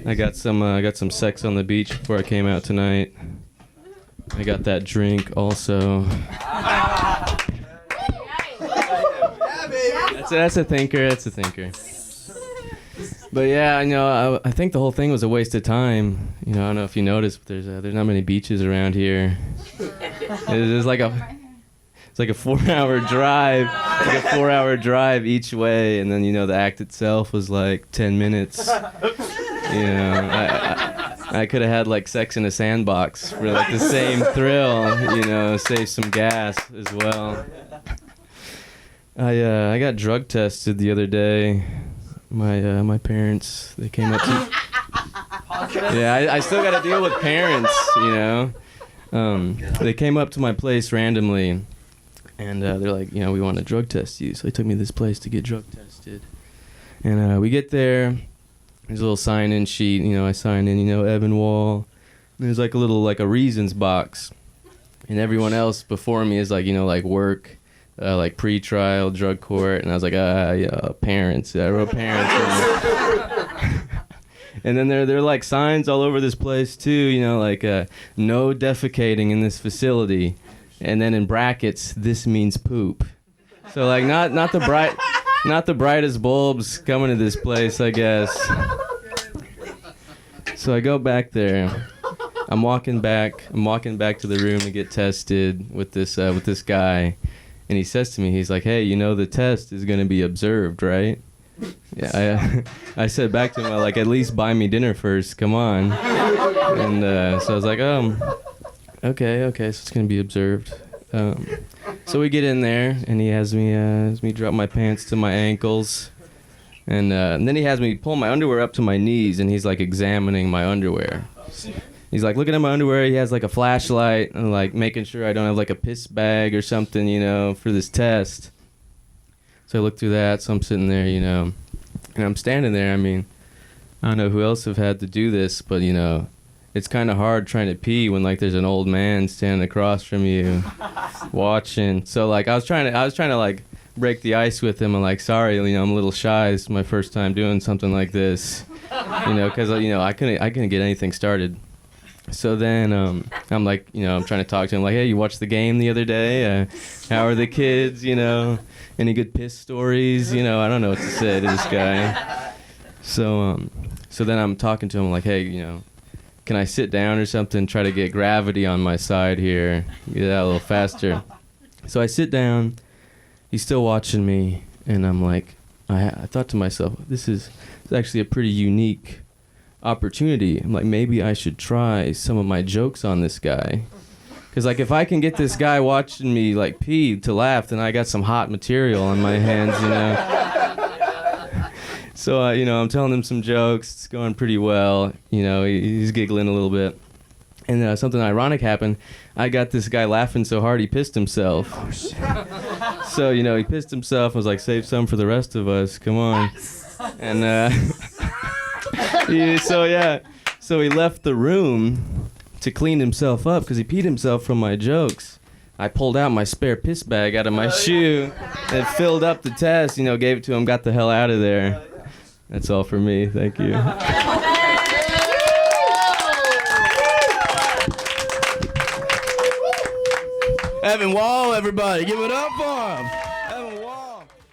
I got some sex on the beach before I came out tonight. I got that drink also. That's a thinker. That's a thinker. But yeah, I think the whole thing was a waste of time. I don't know if you noticed, but there's not many beaches around here. It's like a 4-hour drive, like a 4-hour drive each way, and then the act itself was like 10 minutes. I could have had like sex in a sandbox for like the same thrill. Save some gas as well. I got drug tested the other day. My parents, they came up to... Yeah, I still got to deal with parents, They came up to my place randomly, and they're like, we want to drug test you. So they took me to this place to get drug tested. And we get there. There's a little sign-in sheet. I sign in, Evan Wall. And there's like a reasons box. And everyone else before me is like, like work. Like pre-trial, drug court, and I was like, parents. I wrote parents. And then there are like signs all over this place too, like no defecating in this facility, and then in brackets, this means poop. So like not the brightest bulbs coming to this place, I guess. So I go back there. I'm walking back to the room to get tested with this guy. And he says to me, he's like, hey, the test is going to be observed, right? Yeah, I said back to him, like, at least buy me dinner first, come on. And so I was like, okay, so it's going to be observed. So we get in there, and he has me drop my pants to my ankles. And then he has me pull my underwear up to my knees, and he's, like, examining my underwear. He's like looking at my underwear. He has like a flashlight and like making sure I don't have like a piss bag or something, for this test. So I look through that. So I'm sitting there, and I'm standing there. I mean, I don't know who else have had to do this, but it's kind of hard trying to pee when like there's an old man standing across from you, watching. So like I was trying to like break the ice with him. I'm like, sorry, I'm a little shy. It's my first time doing something like this, because I couldn't get anything started. So then I'm like, I'm trying to talk to him like, hey, you watched the game the other day? How are the kids? Any good piss stories? I don't know what to say to this guy. So then I'm talking to him like, hey, can I sit down or something? Try to get gravity on my side here. Get that a little faster. So I sit down. He's still watching me, and I'm like, I thought to myself, this is actually a pretty unique opportunity. I'm like, maybe I should try some of my jokes on this guy, because like if I can get this guy watching me like pee to laugh, then I got some hot material on my hands. So I'm telling him some jokes. It's going pretty well. He's giggling a little bit, and something ironic happened. I got this guy laughing so hard he pissed himself. Oh shit. So he pissed himself. I was like, save some for the rest of us, come on. And so he left the room to clean himself up because he peed himself from my jokes. I pulled out my spare piss bag out of my shoe and filled up the test, gave it to him, got the hell out of there. That's all for me. Thank you. Evan Wall, everybody, give it up for him.